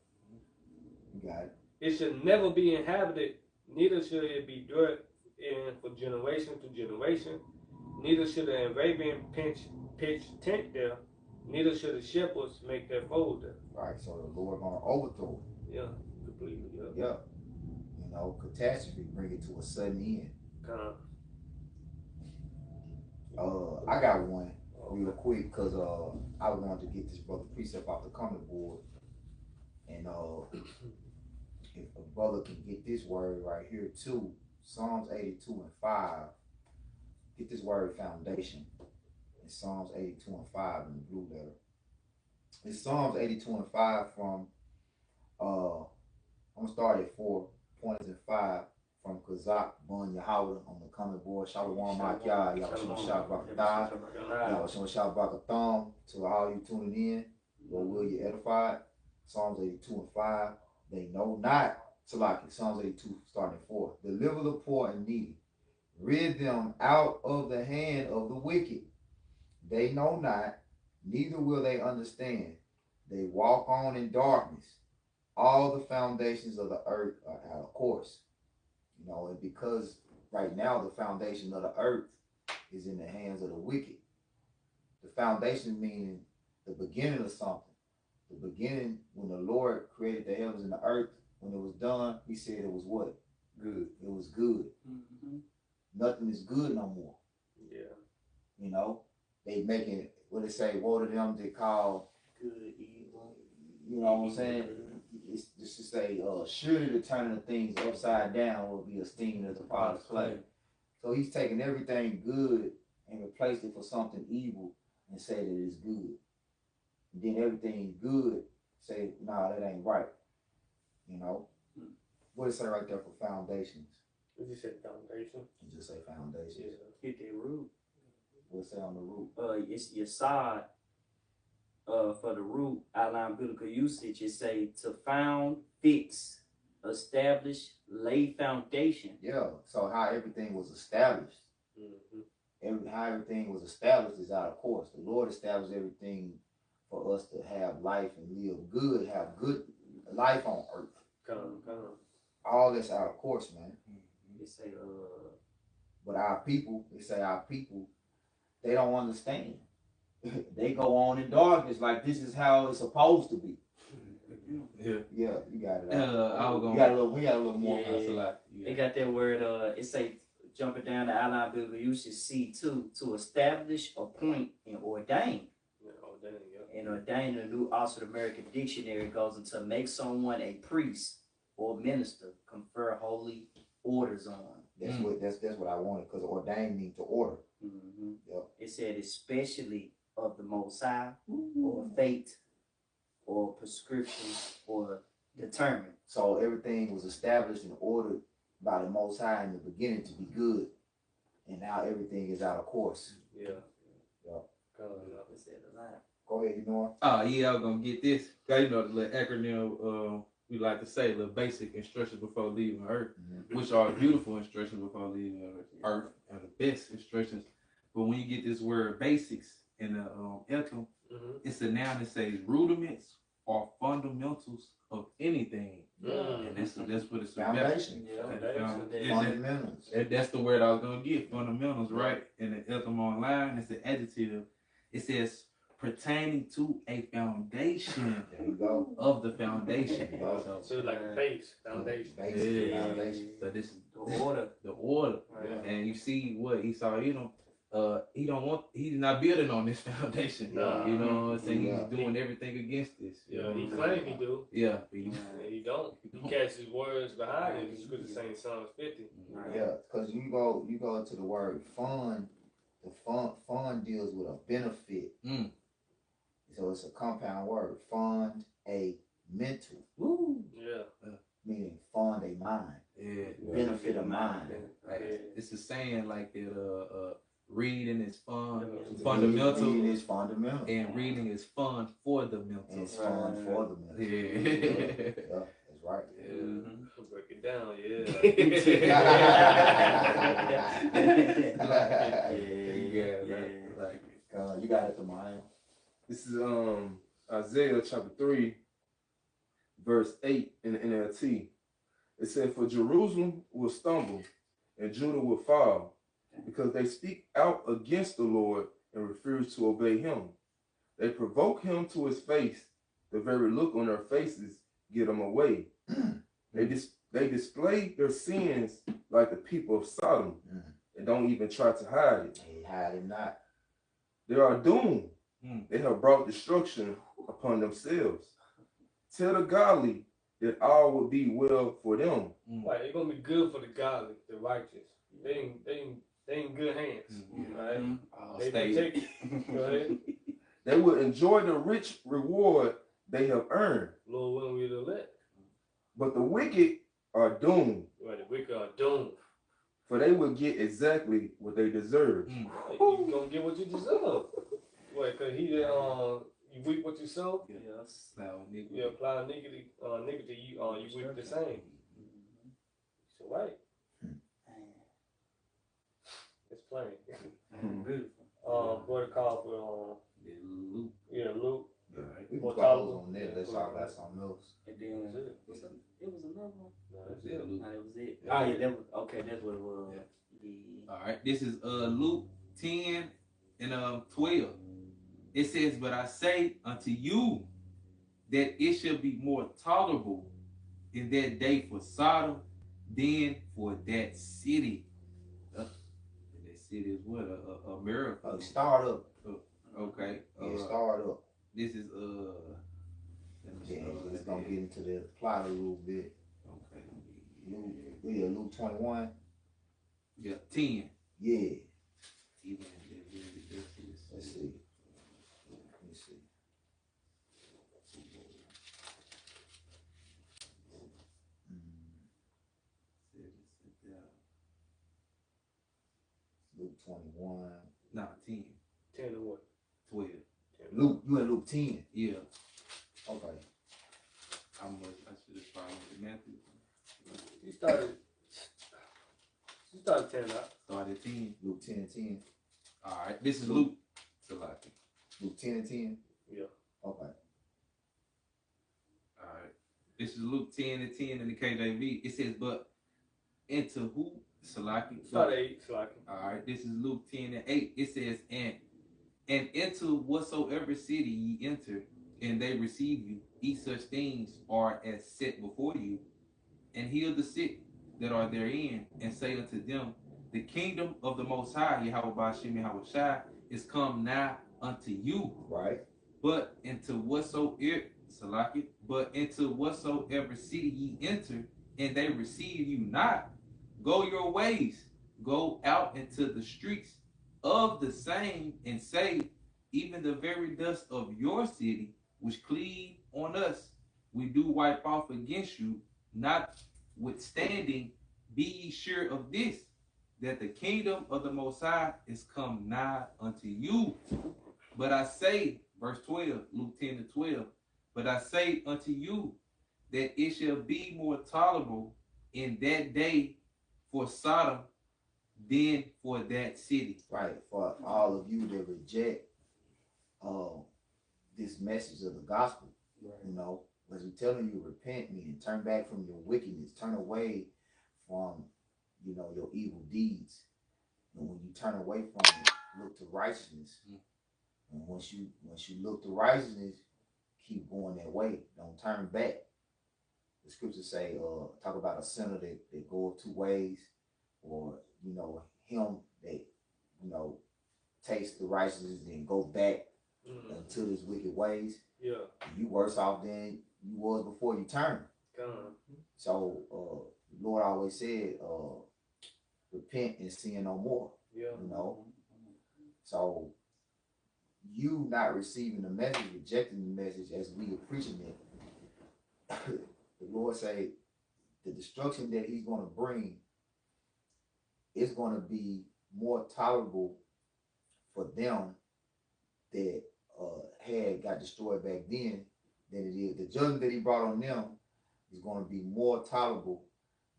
You got it. It should never be inhabited, neither should it be dwelt in for generation to generation. Neither should the Arabian pitch tent there, neither should the shepherds make their fold there. Right. So the Lord gonna overthrow it. Yeah, completely. Yeah. Yeah. You know, catastrophe, bring it to a sudden end. Kind I got one real quick because I wanted to get this brother precept off the comment board, and if a brother can get this word right here too, Psalms 82 and 5. Get this word foundation. It's Psalms 82 and 5 in the blue letter. It's Psalms 82 and 5 from I'm gonna start at 4 points and 5 from Kazak Bun Yahweh on the comment board. Shalom Makia, Yahweh Shabbat Barakatah. Yahweh Shabbat Baratham. To all you tuning in, Lord, will you edified? Psalms 82 and 5. They know not. Salaki, Psalms 82 starting at 4. Deliver the poor and needy. Rid them out of the hand of the wicked. They know not, neither will they understand. They walk on in darkness. All the foundations of the earth are out of course. You know, and because right now the foundation of the earth is in the hands of the wicked. The foundation meaning the beginning of something. The beginning, when the Lord created the heavens and the earth, when it was done, he said it was what? Good. It was good. Mm-hmm. Nothing is good no more. Yeah. You know, they making, what they say, woe to them they call Good, evil. You know what I'm saying? It's just to say, surely the turning of things upside down will be esteemed as a Father's play. So he's taking everything good and replaced it for something evil and say that it's good. And then everything good, say, nah, that ain't right. You know? What does it say right there for foundations? Did you say foundation? You just say foundations. Hit that root. What's that on the root? It's your side. For the root, outline biblical usage, it say to found, fix, establish, lay foundation. Yeah. So how everything was established. How everything was established is out of course. The Lord established everything for us to have life and live good, have good life on earth. Come on. All that's out of course, man. It say But our people, they don't understand. They go on in darkness like this is how it's supposed to be. Yeah, you got it. We got a little more. Yeah. They got that word, it say, jumping down the outline biblical usage, C2, to establish, appoint, and ordain. And ordain in the New Oxford American Dictionary goes into make someone a priest or minister, confer holy orders on. That's what I wanted, because ordain means to order. Mm-hmm. Yep. It said especially of the Most High, or fate, or prescription, or determined. So everything was established and ordered by the Most High in the beginning to be good, and now everything is out of course. Yeah. Yep. It said a lot. Go ahead, you know. Oh yeah, I was gonna get this. Cause you know the little acronym we like to say, little basic instructions before leaving Earth, which are beautiful instructions before leaving Earth, and the best instructions. But when you get this word basics in the Elton, it's a noun that says rudiments or fundamentals of anything, and that's what it's about. Foundation. Fundamentals. That's the word I was gonna get. Fundamentals, right? In the Elton online, it's an adjective. It says pertaining to a foundation. There you go. Of the foundation. So like a base, foundation. Foundation. So this is The order. the order. Yeah. And you see what Esau, he's not building on this foundation. Nah. You know what I'm saying? Yeah. He's doing everything against this. Yeah, he claimed he do. Yeah. And he don't. He catches words behind it. It's good to say in Psalms 50. Yeah, because you go to the word fund. The fund deals with a benefit. So it's a compound word. Fund a mental. Yeah. Meaning fund a mind. Yeah. Benefit of mind. It's a saying like that reading is fun, Yeah. fundamental, Reading is fundamental. and reading is fun for the mental. And it's fun for the mental. Yeah. Yeah, that's right. Mhm. Break it down, yeah. You got it, Kamaya. This is Isaiah chapter 3, verse 8 in the NLT. It said, "For Jerusalem will stumble and Judah will fall, because they speak out against the Lord and refuse to obey him. They provoke him to his face. The very look on their faces get them away. They display their sins like the people of Sodom and don't even try to hide it. They hide it not. They are doomed. They have brought destruction upon themselves. Tell the godly that all will be well for them." Right, it's gonna be good for the godly, the righteous. They in good hands. Right? They protect. Go ahead. They will enjoy the rich reward they have earned. Lord, when we the elect. But the wicked are doomed, Right, the wicked are doomed. for they will get exactly what they deserve. You gonna get what you deserve. Wait, cause you reap what you sow. Yes. You apply iniquity, you reap the same. So right. It's plain. Beautiful. Brother called for Luke. Luke. We More can close tolerable. on that. Let's talk about something else. And then That's it. it was another one. No, that's it. No, that was it. Oh yeah, that was okay. That's what it was. Yeah. All right, this is Luke 10 and 12. It says, "But I say unto you that it shall be more tolerable in that day for Sodom than for that city." That city is what? America. Start up. Okay. Start up. This is Yeah, it's gonna get into the plot a little bit. Okay. Luke 21. Yeah, 10. Yeah. Even Let's see. Let me see. Luke 21. Nah, 10. 10 and what? 12. Luke, you in Luke 10. Yeah. Okay. How much I should have followed the Matthew. You started 10 out. Started 10. Luke 10 and 10. All right. This is Luke. Salaki. Luke 10 and 10. Yeah. Okay. All right. This is Luke 10 and 10 in the KJV. It says, "But into who?" Salaki. Start at 8, Slacky. All right. This is Luke 10 and 8. It says, and into whatsoever city ye enter, and they receive you, eat such things are as set before you, and heal the sick that are therein, and say unto them, the kingdom of the Most High, Yahweh Ba'ashem Yahweh Shai, is come now unto you. Right. But into whatsoever city ye enter, and they receive you not, go your ways, go out into the streets of the same, and say, even the very dust of your city, which cleave on us, we do wipe off against you. Notwithstanding, be ye sure of this, that the kingdom of the Most High is come nigh unto you. But I say," verse 12, Luke 10 to 12, "But I say unto you that it shall be more tolerable in that day for Sodom than for that city." Right. For all of you that reject this message of the gospel, you know, as we're telling you, repent, meaning turn back from your wickedness, turn away from, you know, your evil deeds. And when you turn away from it, look to righteousness. And once you look to righteousness, keep going that way. Don't turn back. The scriptures say, talk about a sinner that goeth 2 ways, or, you know, him that, you know, taste the righteousness and go back to his wicked ways. Yeah. You worse off than you was before you turned. So the Lord always said, repent and sin no more. Yeah. You know. So you not receiving the message, rejecting the message as we are preaching it, the Lord say the destruction that he's going to bring is going to be more tolerable for them that had got destroyed back then than it is. The judgment that he brought on them is going to be more tolerable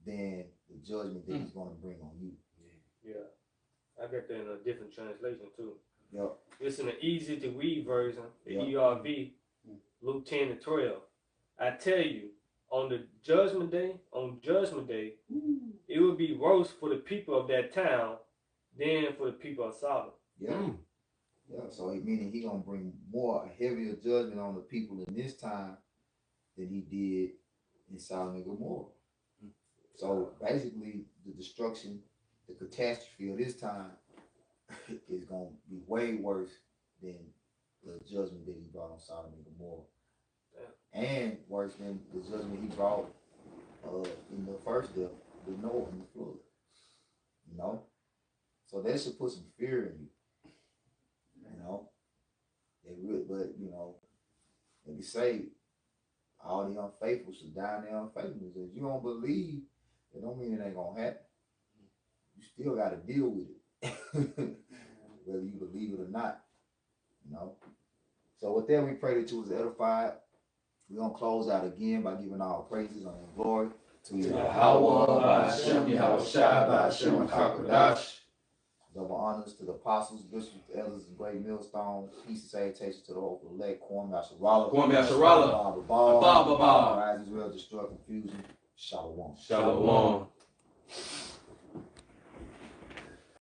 than the judgment that he's going to bring on you. Yeah. I got that in a different translation too. Yep. It's in the easy to read version, the Yep. ERV, Luke 10 and 12. I tell you, on Judgment Day, it will be worse for the people of that town than for the people of Sodom. Yeah. Yeah. So meaning he gonna bring more a heavier judgment on the people in this time than he did in Sodom and Gomorrah. So basically, the destruction, the catastrophe of this time is gonna be way worse than the judgment that he brought on Sodom and Gomorrah, and worse than the judgment he brought in the first death, the Noah and the flood. You know, so that should put some fear in you. You know, they would, but you know, like you say, all the unfaithful should die in their unfaithfulness. If you don't believe, it don't mean it ain't gonna happen. You still got to deal with it, whether you believe it or not. You know. So with that, we pray that you was edified. We're gonna close out again by giving all praises and glory to Yahweh, Hashem, Yahushua, Hashem, HaKadosh. Double honors to the apostles, bishops, elders, and great millstones. Peace and salutation to the whole elect. Kwame Yasharala. Kwame Yasharala. Baba Ball. Baba Ball. Rise Israel, destroy confusion. Shalom. Shalom.